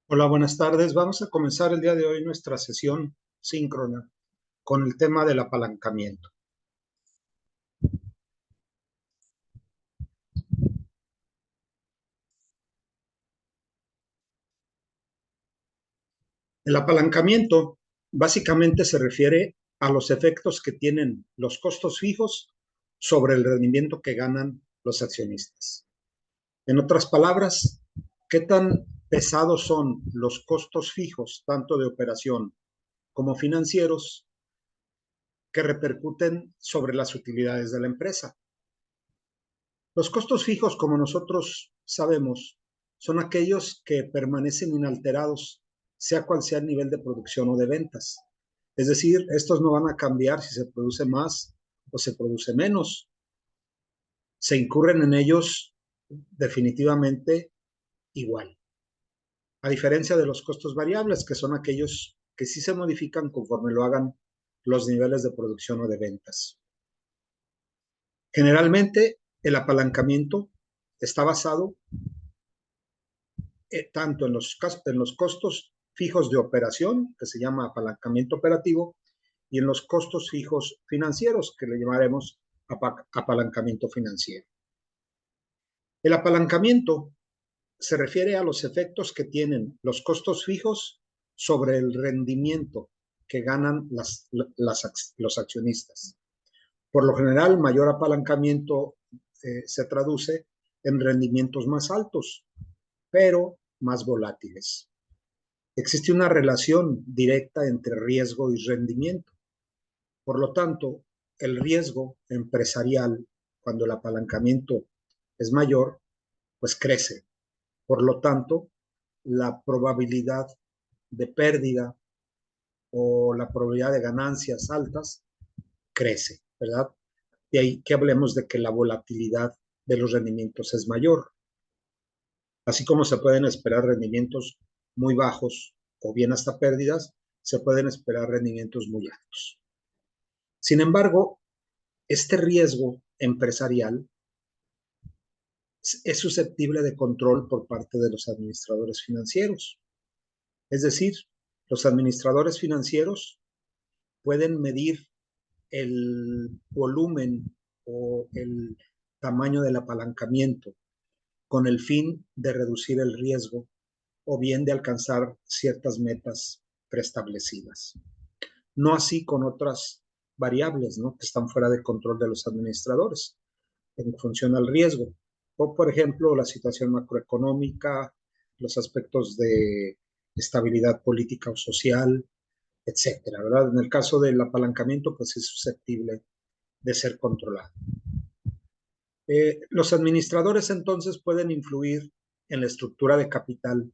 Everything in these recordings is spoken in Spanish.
Hola, buenas tardes. Vamos a comenzar el día de hoy nuestra sesión síncrona con el tema del apalancamiento. El apalancamiento básicamente se refiere a los efectos que tienen los costos fijos sobre el rendimiento que ganan los accionistas. En otras palabras, ¿qué tan pesados son los costos fijos, tanto de operación como financieros, que repercuten sobre las utilidades de la empresa? Los costos fijos, como nosotros sabemos, son aquellos que permanecen inalterados, sea cual sea el nivel de producción o de ventas. Es decir, estos no van a cambiar si se produce más o se produce menos. Se incurren en ellos definitivamente igual. A diferencia de los costos variables, que son aquellos que sí se modifican conforme lo hagan los niveles de producción o de ventas. Generalmente, el apalancamiento está basado tanto en los costos fijos de operación, que se llama apalancamiento operativo, y en los costos fijos financieros, que le llamaremos apalancamiento financiero. El apalancamiento se refiere a los efectos que tienen los costos fijos sobre el rendimiento que ganan los accionistas. Por lo general, mayor apalancamiento se traduce en rendimientos más altos, pero más volátiles. Existe una relación directa entre riesgo y rendimiento. Por lo tanto, el riesgo empresarial, cuando el apalancamiento es mayor, pues crece. Por lo tanto, la probabilidad de pérdida o la probabilidad de ganancias altas crece, ¿verdad? De ahí que hablemos de que la volatilidad de los rendimientos es mayor. Así como se pueden esperar rendimientos muy bajos o bien hasta pérdidas, se pueden esperar rendimientos muy altos. Sin embargo, este riesgo empresarial es susceptible de control por parte de los administradores financieros. Es decir, los administradores financieros pueden medir el volumen o el tamaño del apalancamiento con el fin de reducir el riesgo o bien de alcanzar ciertas metas preestablecidas. No así con otras variables, ¿no?, que están fuera de control de los administradores en función al riesgo. O, por ejemplo, la situación macroeconómica, los aspectos de estabilidad política o social, etcétera, ¿verdad? En el caso del apalancamiento, pues es susceptible de ser controlado. Los administradores entonces pueden influir en la estructura de capital,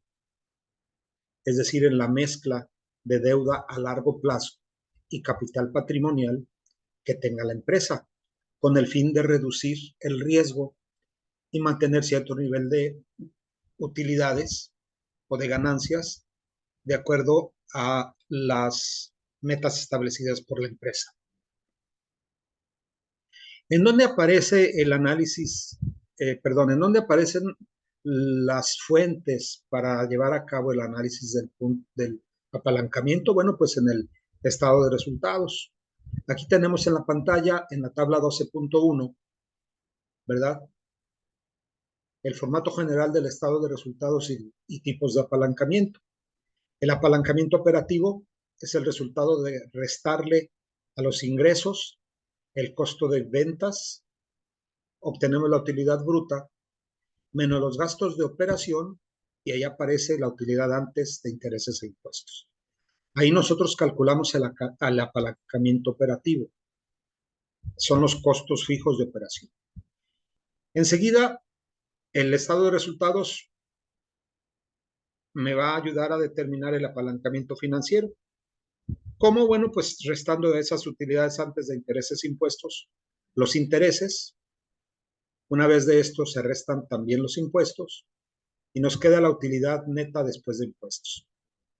es decir, en la mezcla de deuda a largo plazo y capital patrimonial que tenga la empresa, con el fin de reducir el riesgo y mantener cierto nivel de utilidades o de ganancias de acuerdo a las metas establecidas por la empresa. ¿En dónde aparece el análisis, en dónde aparecen las fuentes para llevar a cabo el análisis del apalancamiento? Bueno, pues en el estado de resultados. Aquí tenemos en la pantalla, en la tabla 12.1, ¿verdad?, el formato general del estado de resultados y tipos de apalancamiento. El apalancamiento operativo es el resultado de restarle a los ingresos el costo de ventas, obtenemos la utilidad bruta, menos los gastos de operación, y ahí aparece la utilidad antes de intereses e impuestos. Ahí nosotros calculamos el apalancamiento operativo. Son los costos fijos de operación. Enseguida, el estado de resultados me va a ayudar a determinar el apalancamiento financiero. ¿Cómo? Bueno, pues restando de esas utilidades antes de intereses e impuestos, los intereses. Una vez de esto se restan también los impuestos y nos queda la utilidad neta después de impuestos,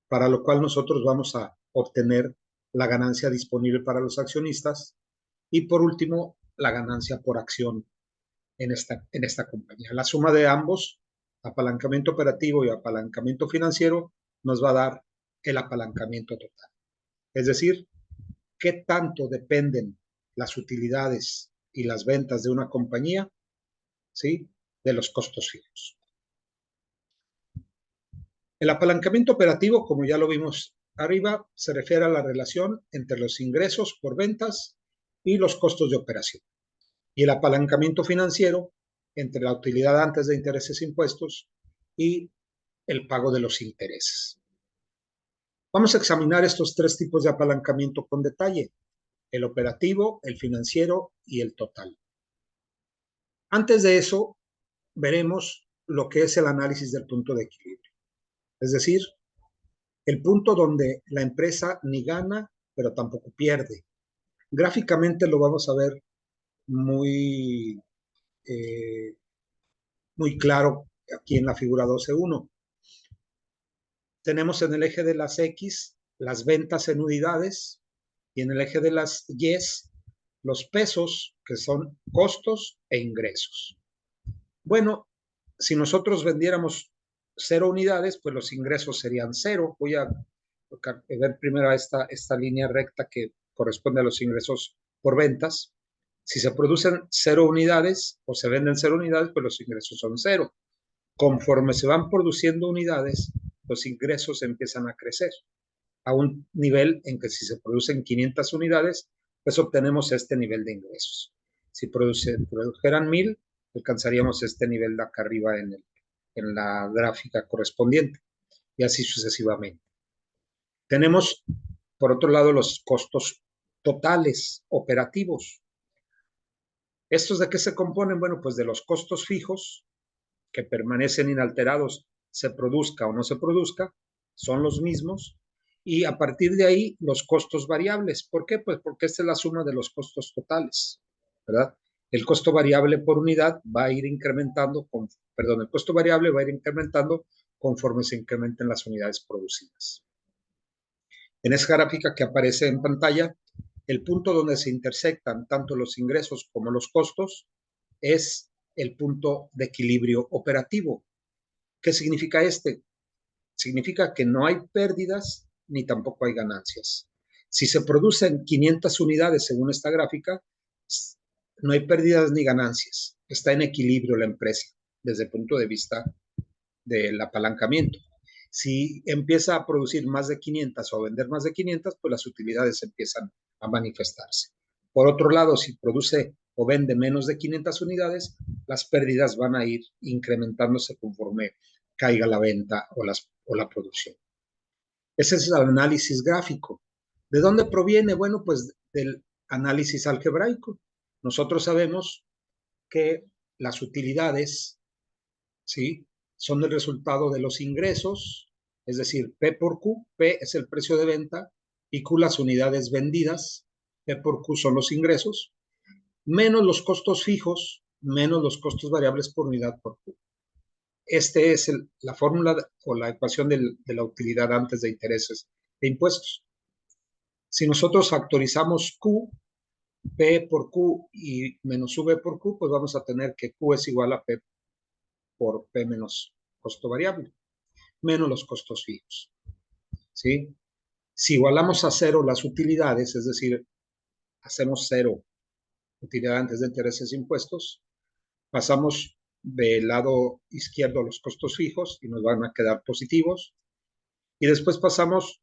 para lo cual nosotros vamos a obtener la ganancia disponible para los accionistas y, por último, la ganancia por acción en esta compañía. La suma de ambos, apalancamiento operativo y apalancamiento financiero, nos va a dar el apalancamiento total. Es decir, qué tanto dependen las utilidades y las ventas de una compañía, ¿sí?, de los costos fijos. El apalancamiento operativo, como ya lo vimos arriba, se refiere a la relación entre los ingresos por ventas y los costos de operación. Y el apalancamiento financiero entre la utilidad antes de intereses e impuestos y el pago de los intereses. Vamos a examinar estos tres tipos de apalancamiento con detalle: el operativo, el financiero y el total. Antes de eso, veremos lo que es el análisis del punto de equilibrio. Es decir, el punto donde la empresa ni gana, pero tampoco pierde. Gráficamente lo vamos a ver muy, muy claro aquí en la figura 12.1. Tenemos en el eje de las X las ventas en unidades y en el eje de las Y los pesos, que son costos e ingresos. Bueno, si nosotros vendiéramos 0 unidades, pues los ingresos serían 0. Voy a ver primero esta línea recta que corresponde a los ingresos por ventas. Si se producen 0 unidades o se venden 0 unidades, pues los ingresos son 0. Conforme se van produciendo unidades, los ingresos empiezan a crecer a un nivel en que si se producen 500 unidades, pues obtenemos este nivel de ingresos. Si produjeran 1000, alcanzaríamos este nivel de acá arriba en la gráfica correspondiente, y así sucesivamente. Tenemos, por otro lado, los costos totales operativos. ¿Estos de qué se componen? Bueno, pues de los costos fijos, que permanecen inalterados, se produzca o no se produzca, son los mismos, y a partir de ahí los costos variables. ¿Por qué? Pues porque esta es la suma de los costos totales, ¿verdad? El costo variable por unidad va a ir incrementando, el costo variable va a ir incrementando conforme se incrementen las unidades producidas. En esa gráfica que aparece en pantalla, el punto donde se intersectan tanto los ingresos como los costos es el punto de equilibrio operativo. ¿Qué significa este? Significa que no hay pérdidas ni tampoco hay ganancias. Si se producen 500 unidades según esta gráfica, no hay pérdidas ni ganancias. Está en equilibrio la empresa desde el punto de vista del apalancamiento. Si empieza a producir más de 500 o a vender más de 500, pues las utilidades empiezan a manifestarse. Por otro lado, si produce o vende menos de 500 unidades, las pérdidas van a ir incrementándose conforme caiga la venta o la producción. Ese es el análisis gráfico. ¿De dónde proviene? Bueno, pues del análisis algebraico. Nosotros sabemos que las utilidades, ¿sí?, son el resultado de los ingresos, es decir, P por Q. P es el precio de venta y Q las unidades vendidas. P por Q son los ingresos, menos los costos fijos, menos los costos variables por unidad por Q. Este es la fórmula o la ecuación de la utilidad antes de intereses e impuestos. Si nosotros factorizamos Q, P por Q y menos V por Q, pues vamos a tener que Q es igual a P por P menos costo variable, menos los costos fijos, ¿sí? Si igualamos a 0 las utilidades, es decir, hacemos 0 utilidad antes de intereses e impuestos, pasamos del lado izquierdo los costos fijos y nos van a quedar positivos, y después pasamos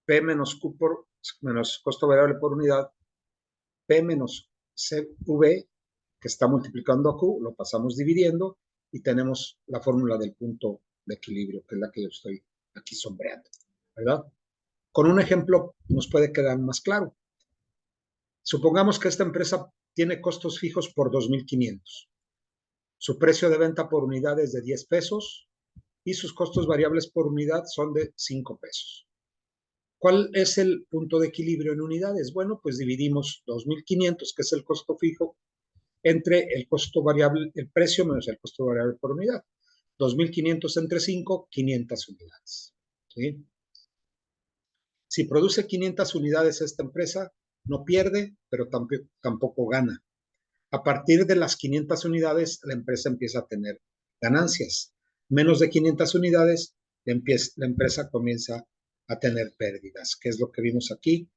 P menos Q por menos costo variable por unidad, P menos CV, que está multiplicando a Q, lo pasamos dividiendo y tenemos la fórmula del punto de equilibrio, que es la que yo estoy aquí sombreando, ¿verdad? Con un ejemplo nos puede quedar más claro. Supongamos que esta empresa tiene costos fijos por 2,500. Su precio de venta por unidad es de 10 pesos y sus costos variables por unidad son de 5 pesos. ¿Cuál es el punto de equilibrio en unidades? Bueno, pues dividimos 2,500, que es el costo fijo, entre el costo variable, el precio menos el costo variable por unidad. 2,500 entre 5, 500 unidades. ¿Sí? Si produce 500 unidades esta empresa, no pierde, pero tampoco gana. A partir de las 500 unidades, la empresa empieza a tener ganancias. Menos de 500 unidades, la empresa comienza a tener pérdidas, que es lo que vimos aquí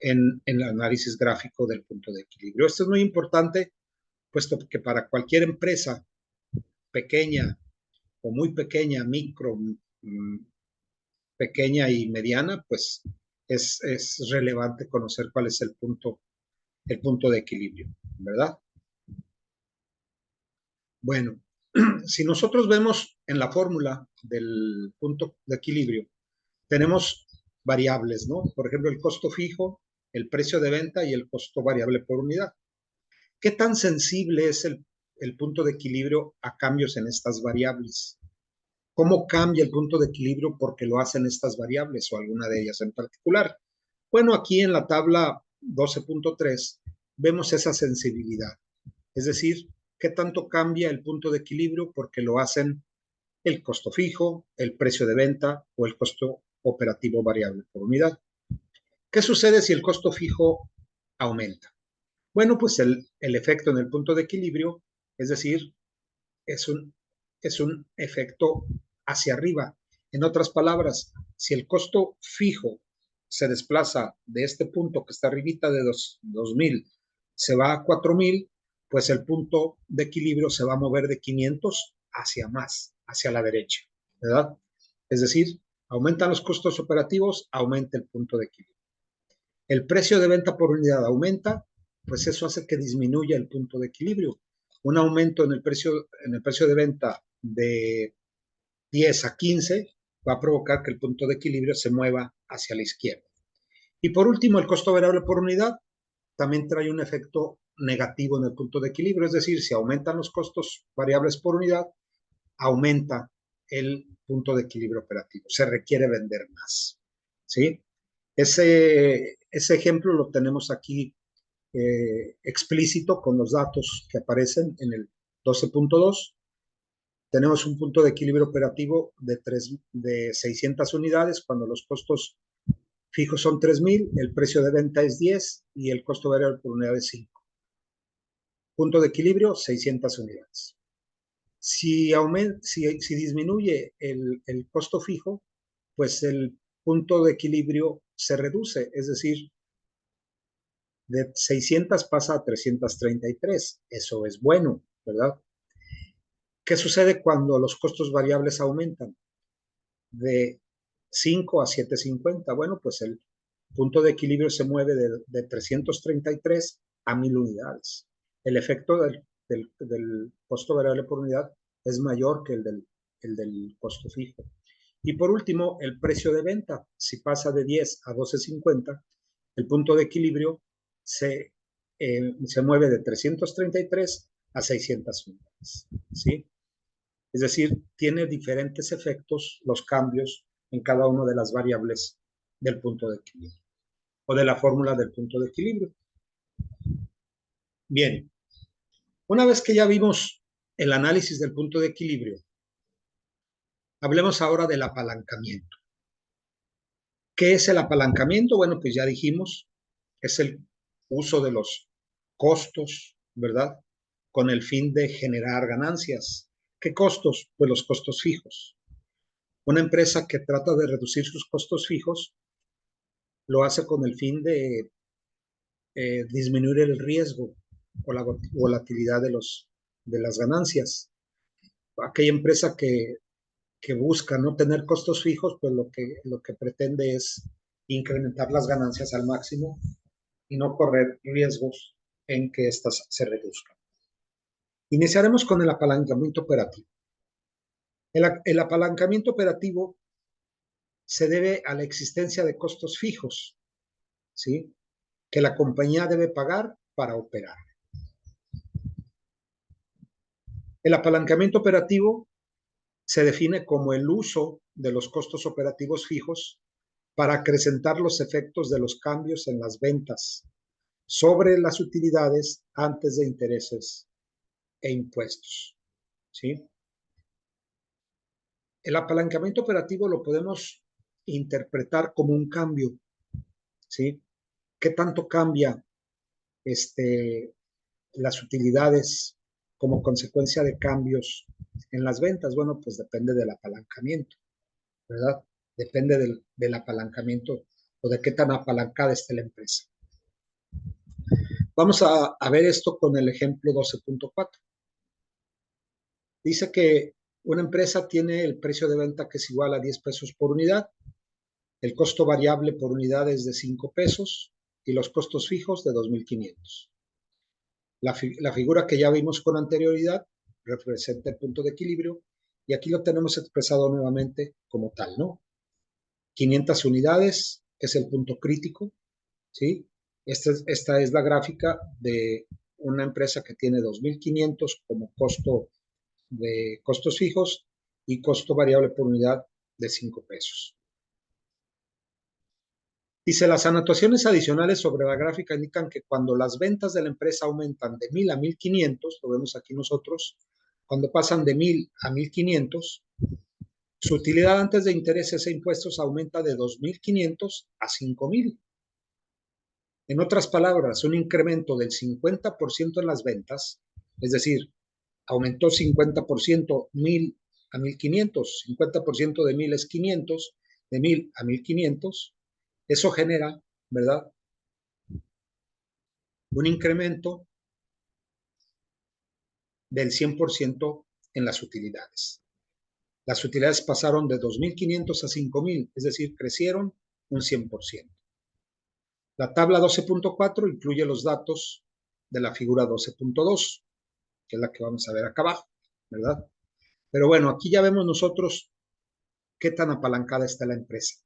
en el análisis gráfico del punto de equilibrio. Esto es muy importante, puesto que para cualquier empresa pequeña o muy pequeña, micro, pequeña y mediana, pues es relevante conocer cuál es el punto de equilibrio, ¿verdad? Bueno, si nosotros vemos en la fórmula del punto de equilibrio, tenemos variables, ¿no? Por ejemplo, el costo fijo, el precio de venta y el costo variable por unidad. ¿Qué tan sensible es el punto de equilibrio a cambios en estas variables? ¿Cómo cambia el punto de equilibrio porque lo hacen estas variables o alguna de ellas en particular? Bueno, aquí en la tabla 12.3 vemos esa sensibilidad. Es decir, qué tanto cambia el punto de equilibrio porque lo hacen el costo fijo, el precio de venta o el costo operativo variable por unidad. ¿Qué sucede si el costo fijo aumenta? Bueno, pues el efecto en el punto de equilibrio, es decir, es un, es un efecto hacia arriba. En otras palabras, si el costo fijo se desplaza de este punto que está arribita de 2000, se va a 4000, pues el punto de equilibrio se va a mover de 500 hacia más, hacia la derecha, ¿verdad? Es decir, aumentan los costos operativos, aumenta el punto de equilibrio. El precio de venta por unidad aumenta, pues eso hace que disminuya el punto de equilibrio. Un aumento en el precio de venta de 10 a 15 va a provocar que el punto de equilibrio se mueva hacia la izquierda. Y por último, el costo variable por unidad también trae un efecto negativo en el punto de equilibrio, es decir, si aumentan los costos variables por unidad, aumenta el punto de equilibrio operativo, se requiere vender más, ¿sí? Ese ejemplo lo tenemos aquí explícito con los datos que aparecen en el 12.2. Tenemos un punto de equilibrio operativo de 600 unidades cuando los costos fijos son 3000, el precio de venta es 10 y el costo variable por unidad es 5. Punto de equilibrio, 600 unidades. Si disminuye el costo fijo, pues el punto de equilibrio se reduce, es decir, de 600 pasa a 333. Eso es bueno, ¿verdad? ¿Qué sucede cuando los costos variables aumentan? De 5 a 750. Bueno, pues el punto de equilibrio se mueve de 333 a 1000 unidades. El efecto del costo variable por unidad es mayor que el del costo fijo. Y por último, el precio de venta. Si pasa de 10 a 12.50, el punto de equilibrio se mueve de 333 a 600 unidades. ¿Sí? Es decir, tiene diferentes efectos los cambios en cada una de las variables del punto de equilibrio o de la fórmula del punto de equilibrio. Bien, una vez que ya vimos el análisis del punto de equilibrio, hablemos ahora del apalancamiento. ¿Qué es el apalancamiento? Bueno, pues ya dijimos, es el uso de los costos, ¿verdad? Con el fin de generar ganancias. ¿Qué costos? Pues los costos fijos. Una empresa que trata de reducir sus costos fijos lo hace con el fin de disminuir el riesgo o la volatilidad de las ganancias. Aquella empresa que busca no tener costos fijos, pues lo que pretende es incrementar las ganancias al máximo y no correr riesgos en que éstas se reduzcan. Iniciaremos con el apalancamiento operativo. El apalancamiento operativo se debe a la existencia de costos fijos, ¿sí? Que la compañía debe pagar para operar. El apalancamiento operativo se define como el uso de los costos operativos fijos para acrecentar los efectos de los cambios en las ventas sobre las utilidades antes de intereses e impuestos. ¿Sí? El apalancamiento operativo lo podemos interpretar como un cambio. ¿Sí? ¿Qué tanto cambia las utilidades como consecuencia de cambios en las ventas? Bueno, pues depende del apalancamiento. ¿verdad? Depende del apalancamiento o de qué tan apalancada esté la empresa. Vamos a ver esto con el ejemplo 12.4. Dice que una empresa tiene el precio de venta que es igual a 10 pesos por unidad, el costo variable por unidad es de 5 pesos y los costos fijos de 2,500. La figura que ya vimos con anterioridad representa el punto de equilibrio y aquí lo tenemos expresado nuevamente como tal, ¿no? 500 unidades es el punto crítico, ¿sí? Esta es la gráfica de una empresa que tiene 2,500 como costo de costos fijos y costo variable por unidad de 5 pesos. Dice, las anotaciones adicionales sobre la gráfica indican que cuando las ventas de la empresa aumentan de 1,000 a 1,500, lo vemos aquí nosotros, cuando pasan de 1,000 a 1,500, su utilidad antes de intereses e impuestos aumenta de 2,500 a 5,000. En otras palabras, un incremento del 50% en las ventas, es decir, aumentó 50%, 1,000 a 1,500, 50% de 1,000 es 500, de 1,000 a 1,500, eso genera, ¿verdad?, un incremento del 100% en las utilidades. Las utilidades pasaron de 2,500 a 5,000, es decir, crecieron un 100%. La tabla 12.4 incluye los datos de la figura 12.2, que es la que vamos a ver acá abajo, ¿verdad? Pero bueno, aquí ya vemos nosotros qué tan apalancada está la empresa,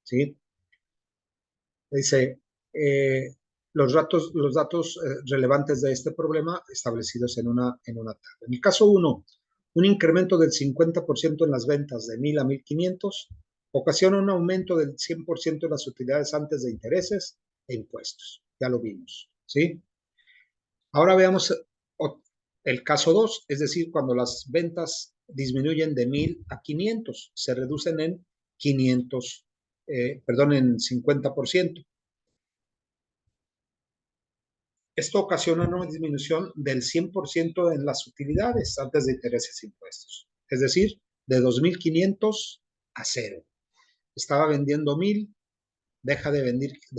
¿sí? Dice, los datos relevantes de este problema establecidos en una tabla. En el caso 1, un incremento del 50% en las ventas de 1,000 a 1,500 ocasiona un aumento del 100% en las utilidades antes de intereses e impuestos. Ya lo vimos, ¿sí? Ahora veamos el caso 2, es decir, cuando las ventas disminuyen de 1,000 a 500, se reducen en 500, en 50%. Esto ocasiona una disminución del 100% en las utilidades antes de intereses e impuestos. Es decir, de 2,500 a 0. Estaba vendiendo 1,000, deja de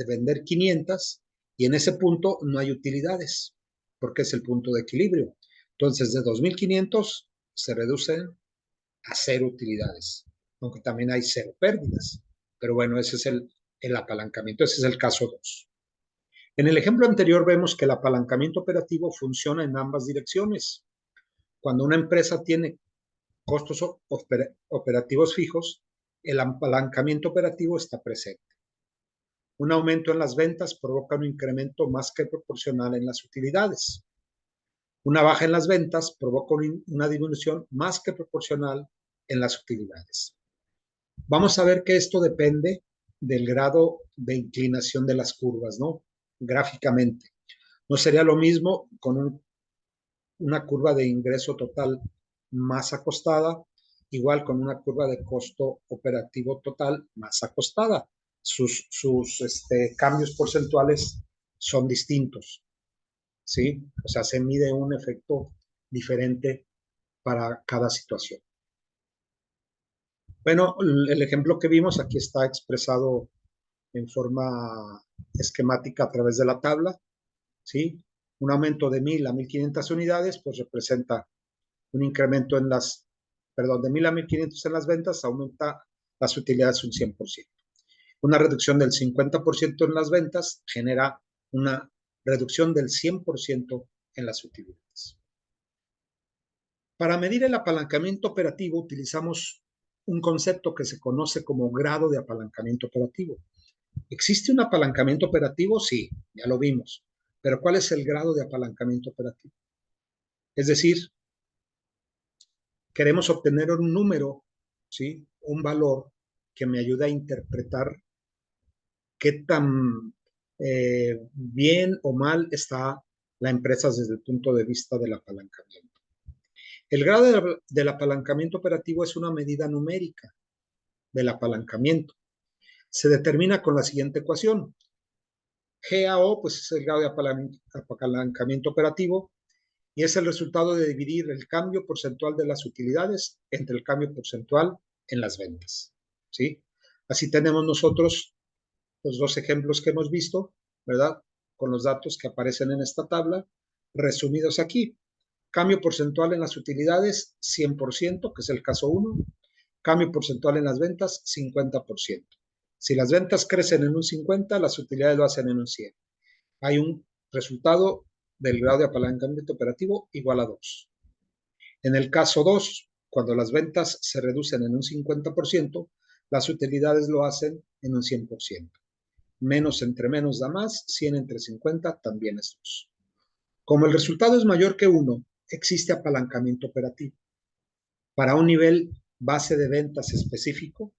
vender 500 y en ese punto no hay utilidades porque es el punto de equilibrio. Entonces, de 2,500 se reducen a 0 utilidades, aunque también hay 0 pérdidas. Pero bueno, ese es el apalancamiento, ese es el caso 2. En el ejemplo anterior vemos que el apalancamiento operativo funciona en ambas direcciones. Cuando una empresa tiene costos operativos fijos, el apalancamiento operativo está presente. Un aumento en las ventas provoca un incremento más que proporcional en las utilidades. Una baja en las ventas provoca una disminución más que proporcional en las utilidades. Vamos a ver que esto depende del grado de inclinación de las curvas, ¿no? Gráficamente. No sería lo mismo con una curva de ingreso total más acostada, igual con una curva de costo operativo total más acostada. Sus cambios porcentuales son distintos, ¿sí? O sea, se mide un efecto diferente para cada situación. Bueno, el ejemplo que vimos aquí está expresado en forma esquemática a través de la tabla, ¿sí? Un aumento de 1,000 a 1,500 unidades, pues representa un incremento de 1,000 a 1,500 en las ventas, aumenta las utilidades un 100%. Una reducción del 50% en las ventas genera una reducción del 100% en las utilidades. Para medir el apalancamiento operativo utilizamos un concepto que se conoce como grado de apalancamiento operativo. ¿Existe un apalancamiento operativo? Sí, ya lo vimos. Pero ¿cuál es el grado de apalancamiento operativo? Es decir, queremos obtener un número, ¿sí? Un valor que me ayude a interpretar qué tan bien o mal está la empresa desde el punto de vista del apalancamiento. El grado del apalancamiento operativo es una medida numérica del apalancamiento. Se determina con la siguiente ecuación. GAO, pues es el grado de apalancamiento operativo y es el resultado de dividir el cambio porcentual de las utilidades entre el cambio porcentual en las ventas. ¿sí? Así tenemos nosotros los dos ejemplos que hemos visto, ¿verdad? Con los datos que aparecen en esta tabla, resumidos aquí. Cambio porcentual en las utilidades, 100%, que es el caso 1. Cambio porcentual en las ventas, 50%. Si las ventas crecen en un 50, las utilidades lo hacen en un 100. Hay un resultado del grado de apalancamiento operativo igual a 2. En el caso 2, cuando las ventas se reducen en un 50%, las utilidades lo hacen en un 100%. Menos entre menos da más, 100 entre 50 también es 2. Como el resultado es mayor que 1, existe apalancamiento operativo. Para un nivel base de ventas específico,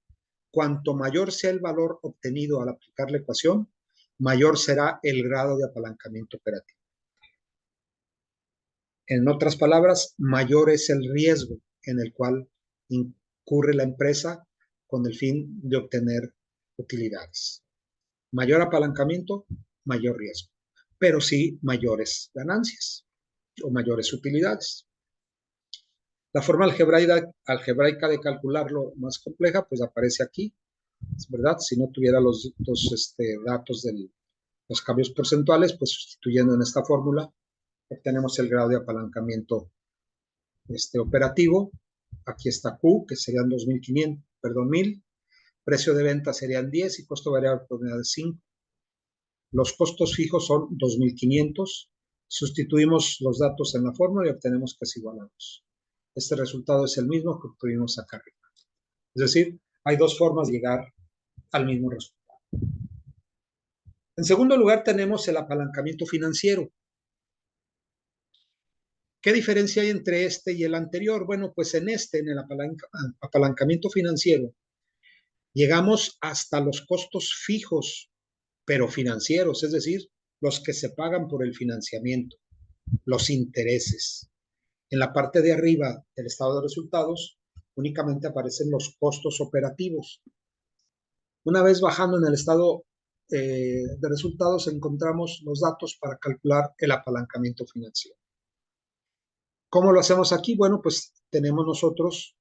cuanto mayor sea el valor obtenido al aplicar la ecuación, mayor será el grado de apalancamiento operativo. En otras palabras, mayor es el riesgo en el cual incurre la empresa con el fin de obtener utilidades. Mayor apalancamiento, mayor riesgo, pero sí mayores ganancias o mayores utilidades. La forma algebraica de calcularlo más compleja, pues aparece aquí, es verdad. Si no tuviera los datos de los cambios porcentuales, pues sustituyendo en esta fórmula, obtenemos el grado de apalancamiento operativo. Aquí está Q, que serían 1,000. Precio de venta serían 10 y costo variable por unidad de 5. Los costos fijos son 2,500. Sustituimos los datos en la fórmula y obtenemos que es igual a 2. Este resultado es el mismo que obtuvimos acá arriba. Es decir, hay dos formas de llegar al mismo resultado. En segundo lugar, tenemos el apalancamiento financiero. ¿Qué diferencia hay entre este y el anterior? Bueno, pues en el apalancamiento financiero, llegamos hasta los costos fijos, pero financieros, es decir, los que se pagan por el financiamiento, los intereses. En la parte de arriba del estado de resultados, únicamente aparecen los costos operativos. Una vez bajando en el estado de resultados, encontramos los datos para calcular el apalancamiento financiero. ¿Cómo lo hacemos aquí? Bueno, pues tenemos nosotros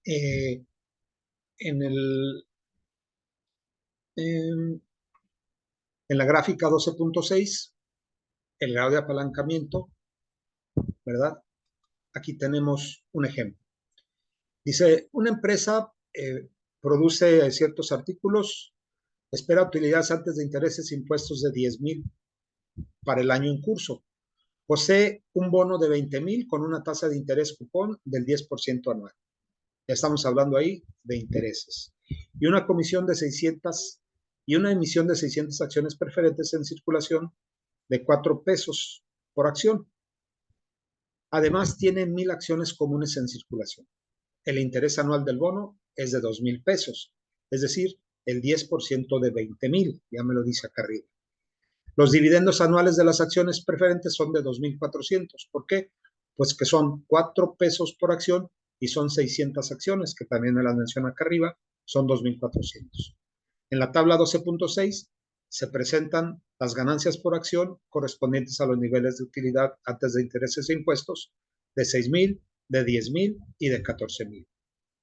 en la gráfica 12.6 el grado de apalancamiento, ¿verdad? Aquí tenemos un ejemplo. Dice, una empresa produce ciertos artículos, espera utilidades antes de intereses e impuestos de 10,000 para el año en curso. Posee un bono de 20,000 con una tasa de interés cupón del 10% anual. Ya estamos hablando ahí de intereses. Y una comisión de 600 y una emisión de 600 acciones preferentes en circulación de 4 pesos por acción. Además, tiene 1,000 acciones comunes en circulación. El interés anual del bono es de 2,000 pesos, es decir, el 10% de 20,000, ya me lo dice acá arriba. Los dividendos anuales de las acciones preferentes son de 2,400. ¿Por qué? Pues que son 4 pesos por acción y son 600 acciones, que también me las menciona acá arriba, son 2,400. En la tabla 12.6 se presentan las ganancias por acción correspondientes a los niveles de utilidad antes de intereses e impuestos de 6,000, de 10,000 y de 14,000,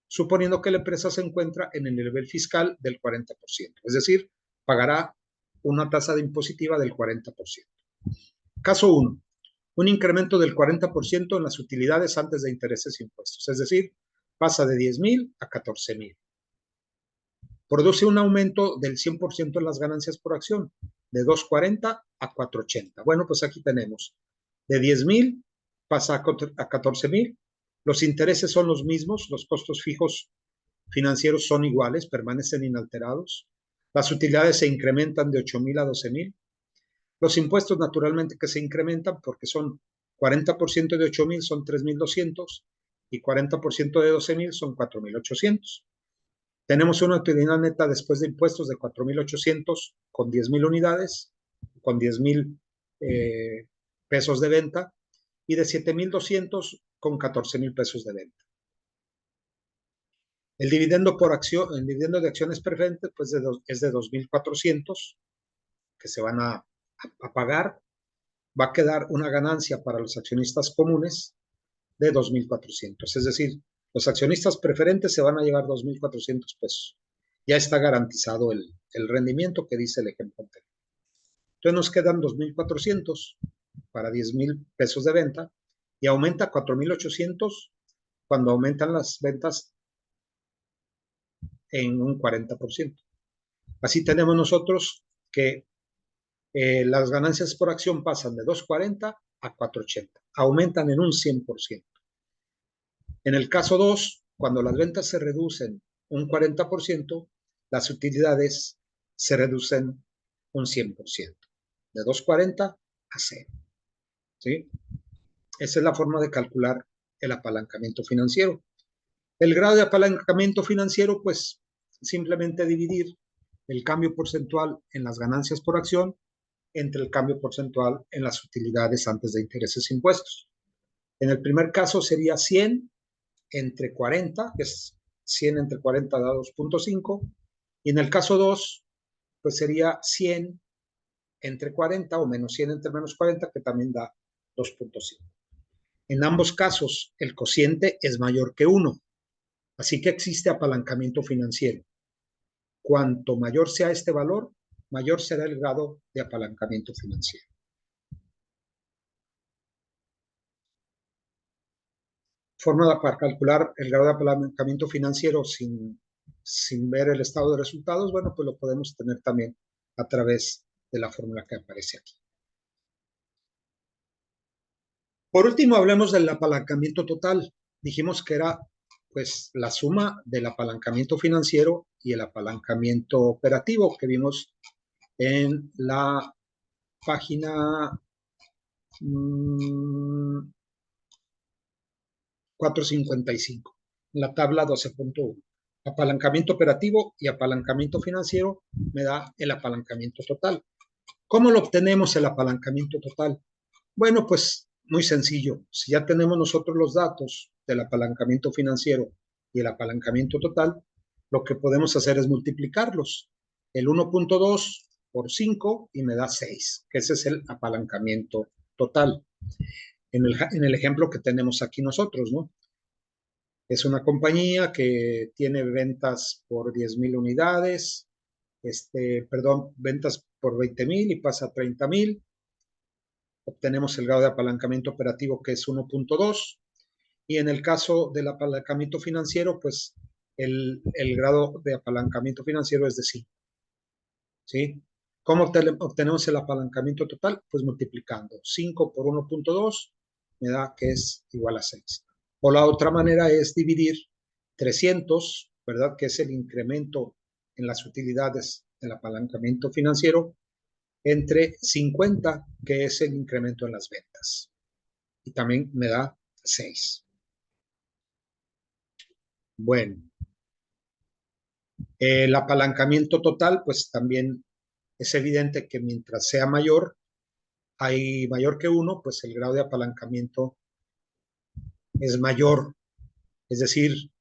suponiendo que la empresa se encuentra en el nivel fiscal del 40%, es decir, pagará una tasa de impositiva del 40%. Caso 1, un incremento del 40% en las utilidades antes de intereses e impuestos, es decir, pasa de 10,000 a 14,000. Produce un aumento del 100% en las ganancias por acción, de 2,40 a 4,80. Bueno, pues aquí tenemos, de 10,000 pasa a 14,000. Los intereses son los mismos, los costos fijos financieros son iguales, permanecen inalterados. Las utilidades se incrementan de 8,000 a 12,000. Los impuestos naturalmente que se incrementan porque son 40% de 8,000 son 3,200 y 40% de 12,000 son 4,800. Tenemos una utilidad neta después de impuestos de 4,800 con 10,000 unidades, con 10,000 pesos de venta, y de 7,200 con 14,000 pesos de venta. El dividendo por acción, el dividendo de acciones preferentes, pues es de 2,400 que se van a pagar. Va a quedar una ganancia para los accionistas comunes de 2,400. Es decir, Los accionistas preferentes se van a llevar 2,400 pesos. Ya está garantizado el rendimiento que dice el ejemplo anterior. Entonces nos quedan 2,400 para 10,000 pesos de venta y aumenta 4,800 cuando aumentan las ventas en un 40%. Así tenemos nosotros que las ganancias por acción pasan de 2,40 a 4,80. Aumentan en un 100%. En el caso 2, cuando las ventas se reducen un 40%, las utilidades se reducen un 100%. De 2,40 a 0. ¿Sí? Esa es la forma de calcular el apalancamiento financiero. El grado de apalancamiento financiero, pues simplemente dividir el cambio porcentual en las ganancias por acción entre el cambio porcentual en las utilidades antes de intereses e impuestos. En el primer caso sería 100 entre 40, que es 100 entre 40 da 2,5, y en el caso 2, pues sería 100 entre 40 o menos 100 entre menos 40, que también da 2,5. En ambos casos, el cociente es mayor que 1, así que existe apalancamiento financiero. Cuanto mayor sea este valor, mayor será el grado de apalancamiento financiero. Forma para calcular el grado de apalancamiento financiero sin ver el estado de resultados, bueno, pues lo podemos tener también a través de la fórmula que aparece aquí. Por último, hablemos del apalancamiento total. Dijimos que era pues la suma del apalancamiento financiero y el apalancamiento operativo que vimos en la página 455, en la tabla 12.1. Apalancamiento operativo y apalancamiento financiero me da el apalancamiento total. ¿Cómo lo obtenemos el apalancamiento total? Bueno, pues muy sencillo. Si ya tenemos nosotros los datos del apalancamiento financiero y el apalancamiento total, lo que podemos hacer es multiplicarlos. El 1,2 por 5 y me da 6, que ese es el apalancamiento total. En el ejemplo que tenemos aquí nosotros, ¿no? Es una compañía que tiene ventas por 10,000 unidades, ventas por 20,000 y pasa a 30,000. Obtenemos el grado de apalancamiento operativo que es 1,2. Y en el caso del apalancamiento financiero, pues el grado de apalancamiento financiero es de 5. ¿Sí? ¿Cómo obtenemos el apalancamiento total? Pues multiplicando 5 por 1,2 me da que es igual a 6. O la otra manera es dividir 300, ¿verdad? Que es el incremento en las utilidades del apalancamiento financiero, entre 50, que es el incremento en las ventas. Y también me da 6. Bueno, el apalancamiento total, pues también es evidente que mientras sea mayor, hay mayor que 1, pues el grado de apalancamiento es mayor. Es decir,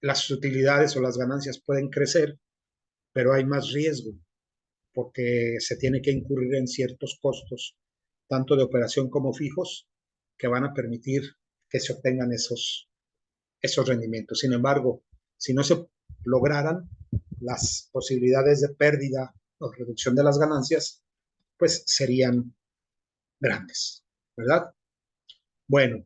las utilidades o las ganancias pueden crecer, pero hay más riesgo porque se tiene que incurrir en ciertos costos, tanto de operación como fijos, que van a permitir que se obtengan esos rendimientos. Sin embargo, si no se lograran, las posibilidades de pérdida o reducción de las ganancias, pues serían grandes, ¿verdad? Bueno,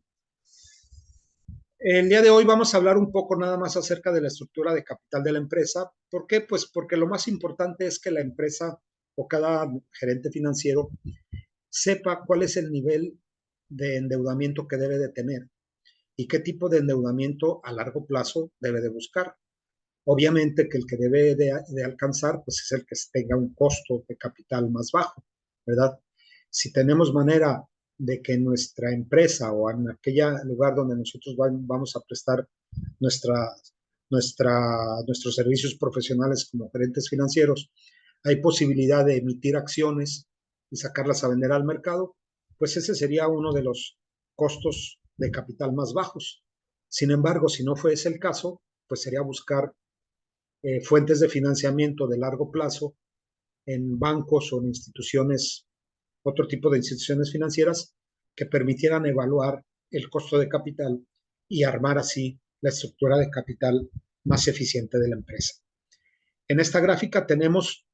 el día de hoy vamos a hablar un poco nada más acerca de la estructura de capital de la empresa. ¿Por qué? Pues porque lo más importante es que la empresa o cada gerente financiero sepa cuál es el nivel de endeudamiento que debe de tener y qué tipo de endeudamiento a largo plazo debe de buscar. Obviamente que el que debe de alcanzar pues es el que tenga un costo de capital más bajo, ¿verdad? Si tenemos manera de que nuestra empresa o en aquel lugar donde nosotros vamos a prestar nuestros servicios profesionales como gerentes financieros, hay posibilidad de emitir acciones y sacarlas a vender al mercado, pues ese sería uno de los costos de capital más bajos. Sin embargo, si no fuese el caso, pues sería buscar fuentes de financiamiento de largo plazo en bancos o en instituciones, otro tipo de instituciones financieras que permitieran evaluar el costo de capital y armar así la estructura de capital más eficiente de la empresa. En esta gráfica tenemos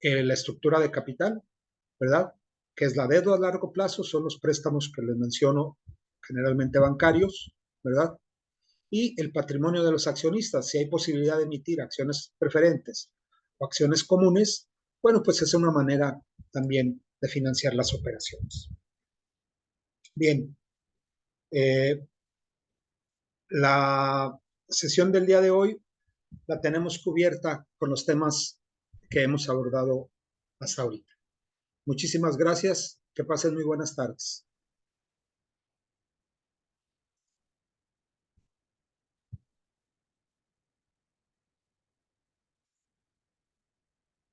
la estructura de capital, ¿verdad? Que es la deuda a largo plazo, son los préstamos que les menciono, generalmente bancarios, ¿verdad? Y el patrimonio de los accionistas, si hay posibilidad de emitir acciones preferentes o acciones comunes, bueno, pues es una manera también de financiar las operaciones. Bien, la sesión del día de hoy la tenemos cubierta con los temas que hemos abordado hasta ahorita. Muchísimas gracias. Que pasen muy buenas tardes.